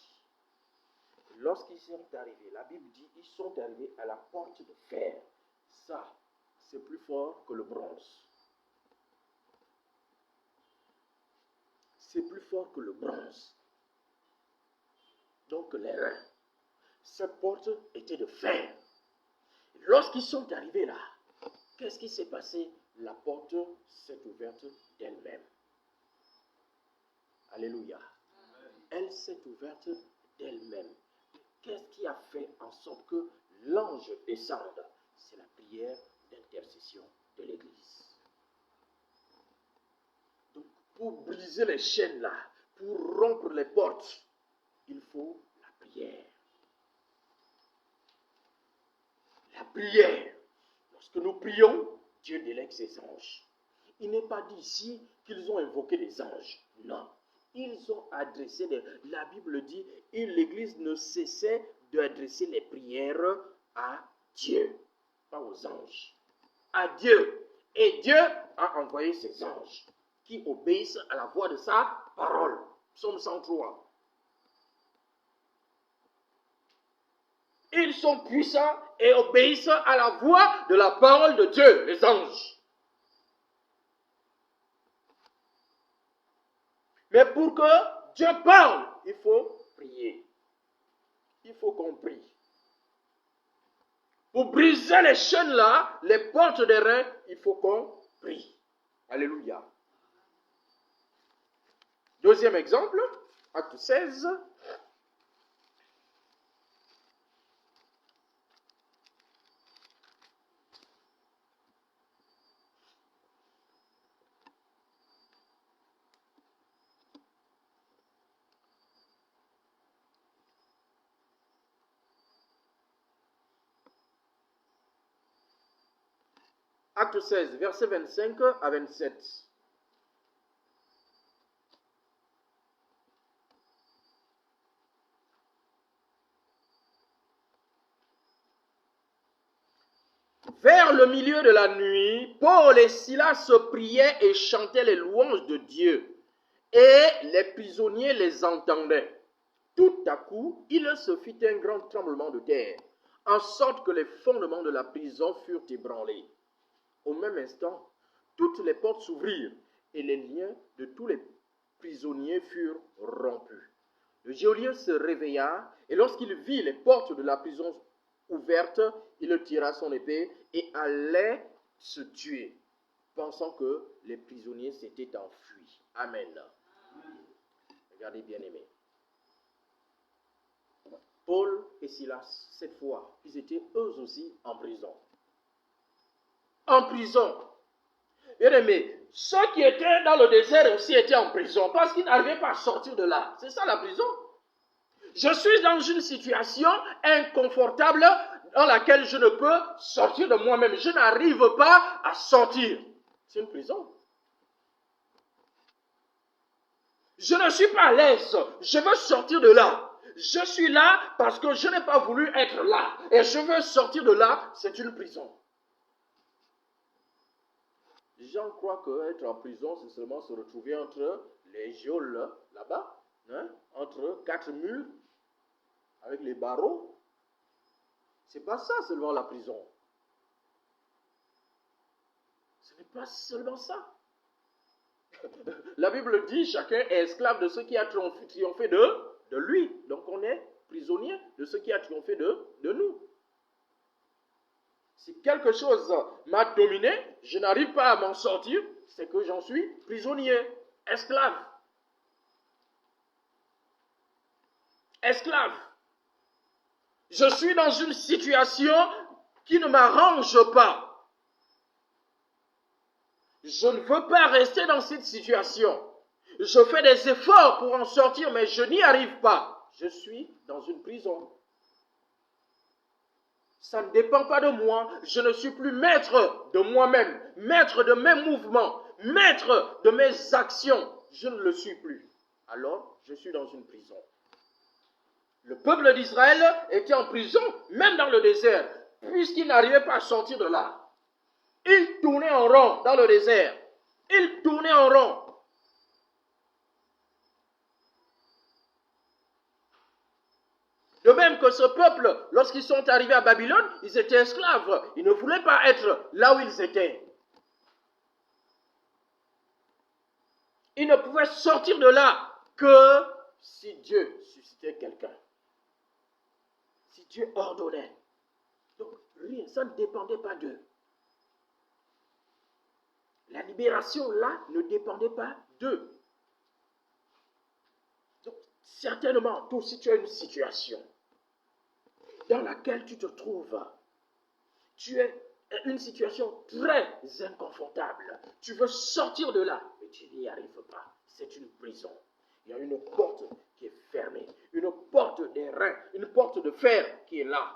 Lorsqu'ils sont arrivés, la Bible dit, ils sont arrivés à la porte de fer. Ça, c'est plus fort que le bronze. C'est plus fort que le bronze. Donc les reins. Cette porte était de fer. Lorsqu'ils sont arrivés là, qu'est-ce qui s'est passé? La porte s'est ouverte d'elle-même. Alléluia. Elle s'est ouverte d'elle-même. Qu'est-ce qui a fait en sorte que l'ange descende? C'est la prière d'intercession de l'Église. Donc, pour briser les chaînes là, pour rompre les portes, il faut la prière. La prière. Lorsque nous prions, Dieu délègue ses anges. Il n'est pas dit ici qu'ils ont invoqué des anges. Non. Ils ont adressé la Bible dit, et l'Église ne cessait d'adresser les prières à Dieu, pas aux anges. À Dieu. Et Dieu a envoyé ses anges qui obéissent à la voix de sa parole. Psaume 103. Ils sont puissants et obéissent à la voix de la parole de Dieu, les anges. Mais pour que Dieu parle, il faut prier. Il faut qu'on prie. Pour briser les chaînes là, les portes des reins, il faut qu'on prie. Alléluia. Deuxième exemple, acte 16. Acte 16, versets 25 à 27. Vers le milieu de la nuit, Paul et Silas se priaient et chantaient les louanges de Dieu. Et les prisonniers les entendaient. Tout à coup, il se fit un grand tremblement de terre, en sorte que les fondements de la prison furent ébranlés. Au même instant, toutes les portes s'ouvrirent et les liens de tous les prisonniers furent rompus. Le geôlier se réveilla et lorsqu'il vit les portes de la prison ouvertes, il tira son épée et allait se tuer, pensant que les prisonniers s'étaient enfuis. Amen. Regardez, bien-aimés. Paul et Silas, cette fois, ils étaient eux aussi en prison. En prison. Bien-aimés, ceux qui étaient dans le désert aussi étaient en prison parce qu'ils n'arrivaient pas à sortir de là. C'est ça la prison. Je suis dans une situation inconfortable dans laquelle je ne peux sortir de moi-même. Je n'arrive pas à sortir. C'est une prison. Je ne suis pas à l'aise. Je veux sortir de là. Je suis là parce que je n'ai pas voulu être là. Et je veux sortir de là. C'est une prison. Les gens croient qu'être en prison, c'est seulement se retrouver entre les geôles là-bas, entre quatre murs, avec les barreaux. C'est pas ça seulement la prison. Ce n'est pas seulement ça. La Bible dit chacun est esclave de ce qui a triomphé de lui. Donc on est prisonnier de ce qui a triomphé de nous. Si quelque chose m'a dominé, je n'arrive pas à m'en sortir, c'est que j'en suis prisonnier, esclave. Esclave. Je suis dans une situation qui ne m'arrange pas. Je ne veux pas rester dans cette situation. Je fais des efforts pour en sortir, mais je n'y arrive pas. Je suis dans une prison. Ça ne dépend pas de moi. Je ne suis plus maître de moi-même, maître de mes mouvements, maître de mes actions. Je ne le suis plus. Alors, je suis dans une prison. Le peuple d'Israël était en prison, même dans le désert, puisqu'il n'arrivait pas à sortir de là. Il tournait en rond dans le désert. Il tournait en rond. De même que ce peuple, lorsqu'ils sont arrivés à Babylone, ils étaient esclaves. Ils ne voulaient pas être là où ils étaient. Ils ne pouvaient sortir de là que si Dieu suscitait quelqu'un. Si Dieu ordonnait. Donc rien, ça ne dépendait pas d'eux. La libération là ne dépendait pas d'eux. Donc certainement, toi aussi tu as une situation dans laquelle tu te trouves. Tu es une situation très inconfortable. Tu veux sortir de là, mais tu n'y arrives pas. C'est une prison. Il y a une porte qui est fermée. Une porte d'airain, une porte de fer qui est là.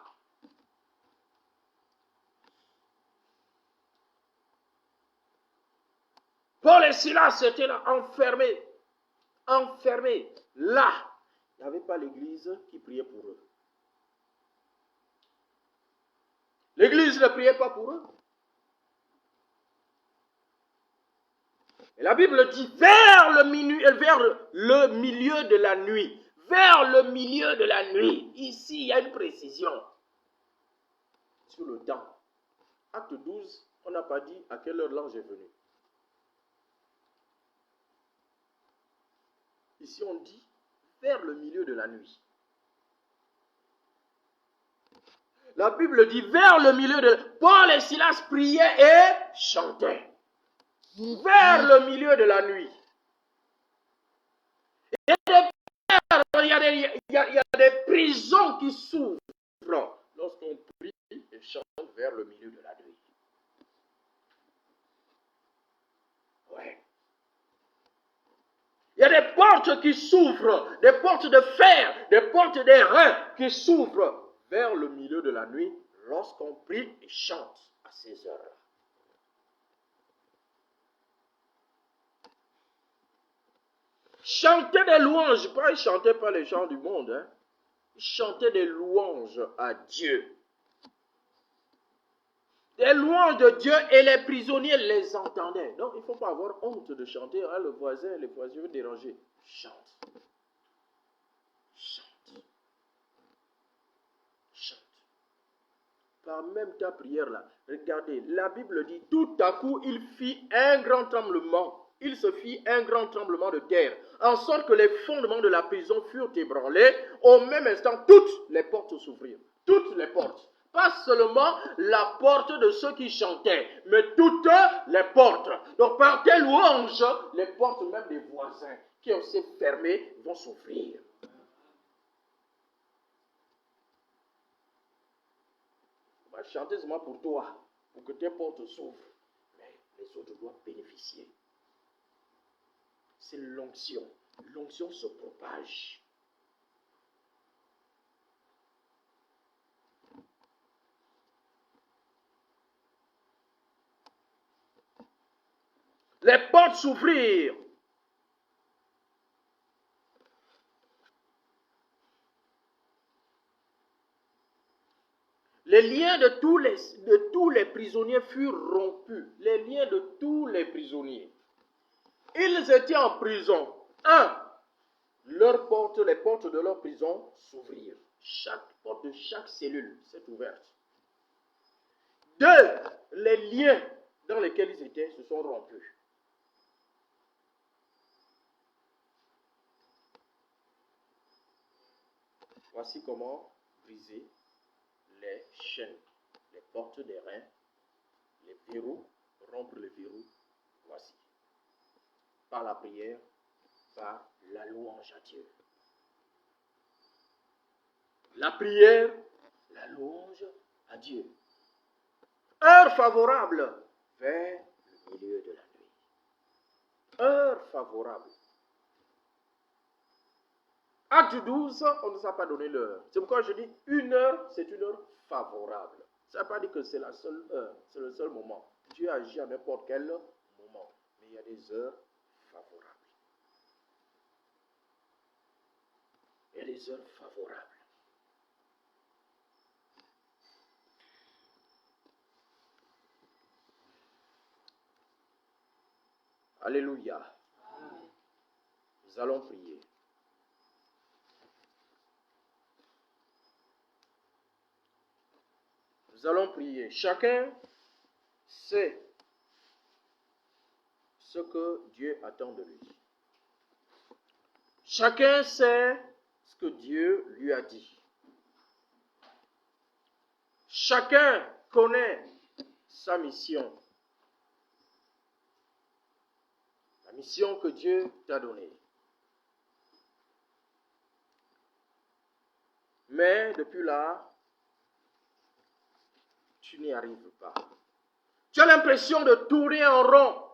Paul et Silas étaient là, enfermés. Enfermés. Là, il n'y avait pas l'église qui priait pour eux. L'église ne priait pas pour eux. Et la Bible dit vers le milieu de la nuit. Vers le milieu de la nuit. Ici, il y a une précision sur le temps. Acte 12, on n'a pas dit à quelle heure l'ange est venu. Ici, on dit vers le milieu de la nuit. La Bible dit vers le milieu de... Paul et Silas priaient et chantaient. Vers le milieu de la nuit. Il y a des prisons qui s'ouvrent lorsqu'on prie et chante vers le milieu de la nuit. Ouais. Il y a des portes qui s'ouvrent, des portes de fer, des portes d'airain qui s'ouvrent vers le milieu de la nuit lorsqu'on prie et chante à ces heures. Chanter des louanges, ils ne chantaient pas les chants du monde, ils chantaient des louanges à Dieu. des louanges de Dieu et les prisonniers les entendaient. Donc il ne faut pas avoir honte de chanter. Hein, les voisins veulent déranger. Chante. Chante. Chante. Par même ta prière là, regardez, la Bible dit, tout à coup il fit un grand tremblement. Il se fit un grand tremblement de terre, en sorte que les fondements de la prison furent ébranlés. Au même instant, toutes les portes s'ouvrirent. Toutes les portes. Pas seulement la porte de ceux qui chantaient, mais toutes les portes. Donc par tes louanges, les portes même des voisins qui ont été fermées vont s'ouvrir. On va chanter seulement pour toi, pour que tes portes s'ouvrent. Mais les autres doivent bénéficier. C'est l'onction. L'onction se propage. Les portes s'ouvrirent. Les liens de tous les prisonniers furent rompus. Les liens de tous les prisonniers. Ils étaient en prison. Les portes de leur prison s'ouvrirent. Chaque porte de chaque cellule s'est ouverte. 2, les liens dans lesquels ils étaient se sont rompus. Voici comment briser les chaînes, les portes des reins, les verrous, rompre les verrous. Voici. Par la prière, par la louange à Dieu. La prière, la louange à Dieu. Heure favorable vers le milieu de la nuit. Heure favorable. Acte 12, on ne nous a pas donné l'heure. C'est pourquoi je dis une heure, c'est une heure favorable. Ça ne veut pas dire que c'est la seule heure, c'est le seul moment. Dieu agit à n'importe quel moment. Mais il y a des heures favorables. Il y a des heures favorables. Alléluia. Nous allons prier. Nous allons prier. Chacun sait ce que Dieu attend de lui. Chacun sait ce que Dieu lui a dit. Chacun connaît sa mission. La mission que Dieu t'a donnée. Mais depuis là, tu n'y arrives pas. Tu as l'impression de tourner en rond.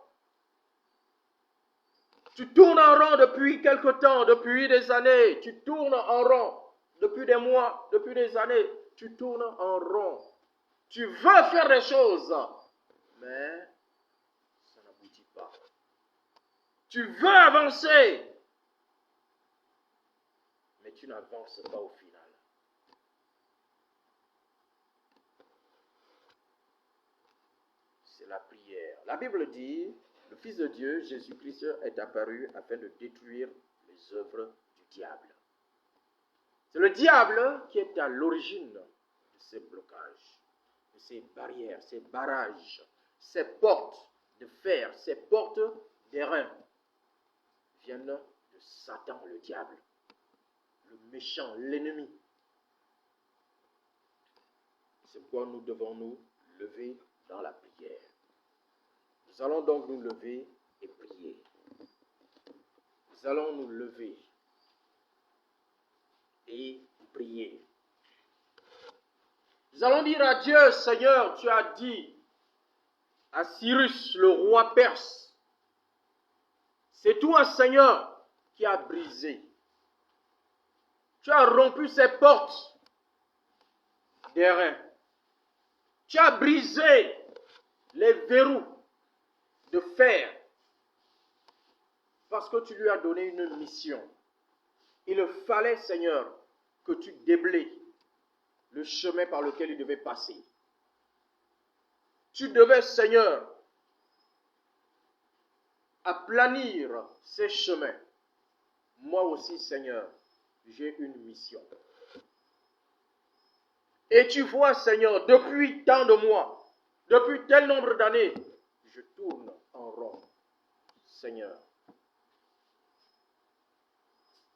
Tu tournes en rond depuis quelque temps, depuis des années. Tu tournes en rond depuis des mois, depuis des années. Tu tournes en rond. Tu veux faire des choses, mais ça n'aboutit pas. Tu veux avancer, mais tu n'avances pas au final. C'est la prière. La Bible dit, le Fils de Dieu, Jésus-Christ, est apparu afin de détruire les œuvres du diable. C'est le diable qui est à l'origine de ces blocages, de ces barrières, ces barrages, ces portes de fer, ces portes d'airain viennent de Satan, le diable, le méchant, l'ennemi. C'est pourquoi nous devons nous lever dans la prière. Nous allons donc nous lever et prier. Nous allons nous lever et prier. Nous allons dire à Dieu, Seigneur, tu as dit à Cyrus, le roi perse, c'est toi, Seigneur, qui as brisé. Tu as rompu ses portes d'airain. Tu as brisé les verrous de fer parce que tu lui as donné une mission. Il fallait, Seigneur, que tu déblaies le chemin par lequel il devait passer. tu devais, Seigneur, aplanir ces chemins. Moi aussi, Seigneur, j'ai une mission. Et tu vois, Seigneur, depuis tant de mois, depuis tel nombre d'années, je tourne en rond, Seigneur.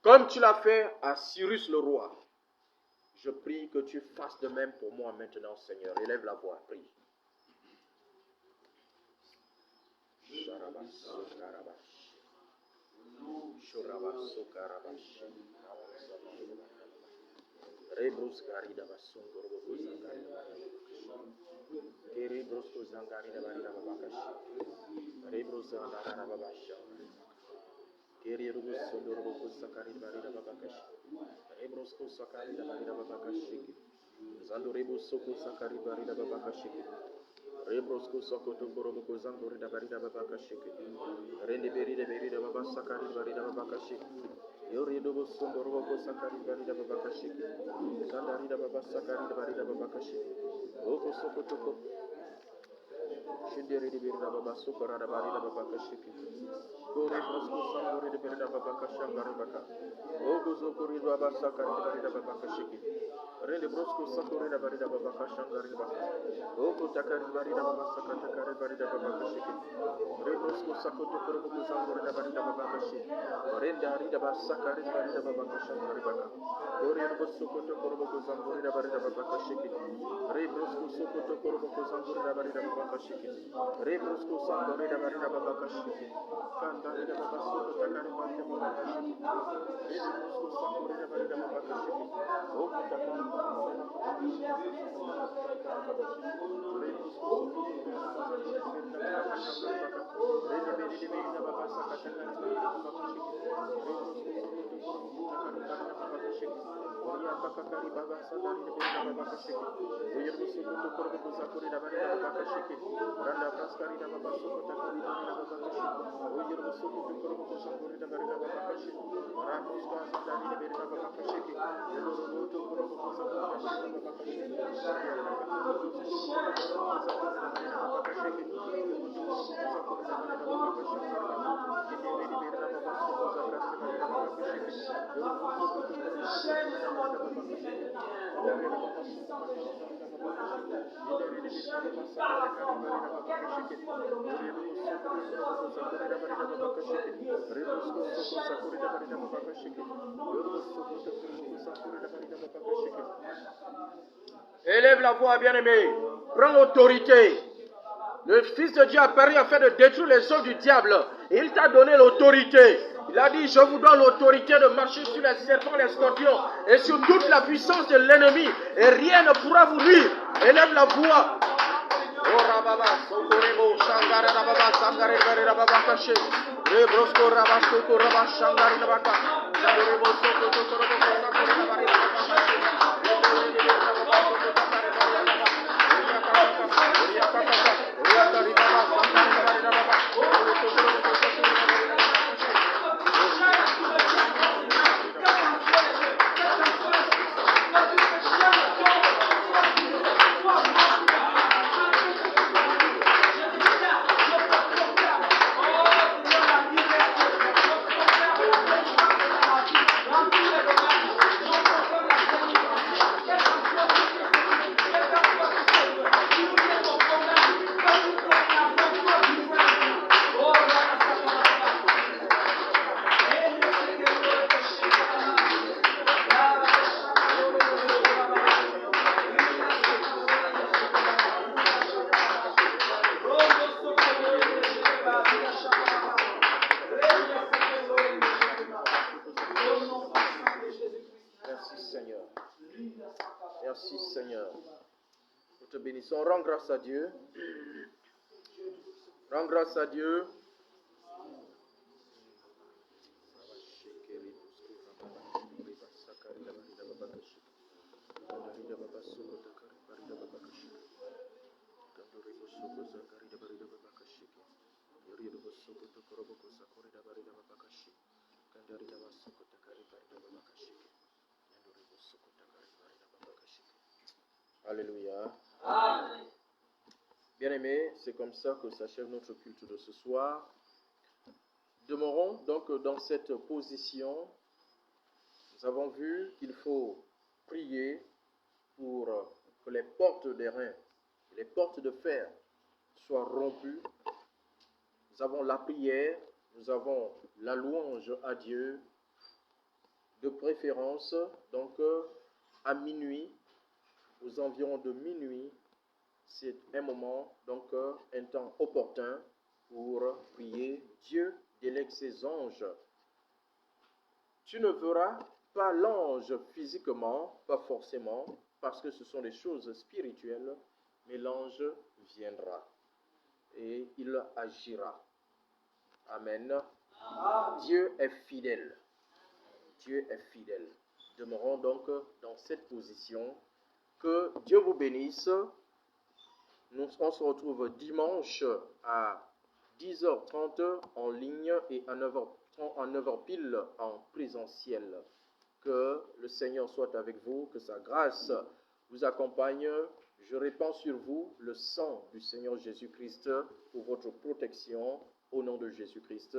Comme tu l'as fait à Cyrus le roi, je prie que tu fasses de même pour moi maintenant, Seigneur. Élève la voix, prie. Rebrosko sokoto koroboko zangori da barida babaka sheke. Rende berida berida baba sakari barida babaka sheke. Yori dobo sondo roboko sakari barida babaka sheke. Sandari da baba sakari da barida babaka sheke. Oko sokoto ko. Shindere de berida baba sokora da barida babaka sheke. Kore brosko sangori da berida babaka shangari baka. Oko zokori baba sakari da barida babaka sheke. Rende brosko sakori da barida babaka shangari baka. Oko takari barida baba sakata kare barida babaka sheke. Rebrosko sakoto koroboko sangori da barida babaka sheke. Rende arida baba sakari barida babaka shangari baka. Kore brosko sokoto koroboko sangori da barida babaka sheke. Rebrosko sokoto koroboko sangori da barida babaka sheke. Rebrosko sangori da barida babaka sheke. Kandari da baba sokoto takari barida babaka sheke. Rebrosko sangori da barida babaka sheke. Oko takari Élève la voix, bien-aimé. Prends l'autorité. Le Fils de Dieu a paru afin de détruire les œuvres du diable. Il t'a donné l'autorité. Il a dit, je vous donne l'autorité de marcher sur les serpents, les scorpions et sur toute la puissance de l'ennemi. Et rien ne pourra vous nuire. Élève la voix. Merci Seigneur. Nous te bénissons. Rends grâce à Dieu. Rends grâce à Dieu. Alléluia. Amen. Bien-aimés, c'est comme ça que s'achève notre culte de ce soir. Demeurons donc dans cette position. Nous avons vu qu'il faut prier pour que les portes d'airain, les portes de fer soient rompues. Nous avons la prière, nous avons la louange à Dieu, de préférence, donc à minuit, aux environs de minuit, c'est un moment, donc un temps opportun pour prier. Dieu délègue ses anges. Tu ne verras pas l'ange physiquement, pas forcément, parce que ce sont des choses spirituelles, mais l'ange viendra et il agira. Amen. Dieu est fidèle. Dieu est fidèle. Demeurons donc dans cette position. Que Dieu vous bénisse. On se retrouve dimanche à 10h30 en ligne et à 9h pile en présentiel. Que le Seigneur soit avec vous, que sa grâce vous accompagne. Je répands sur vous le sang du Seigneur Jésus-Christ pour votre protection au nom de Jésus-Christ.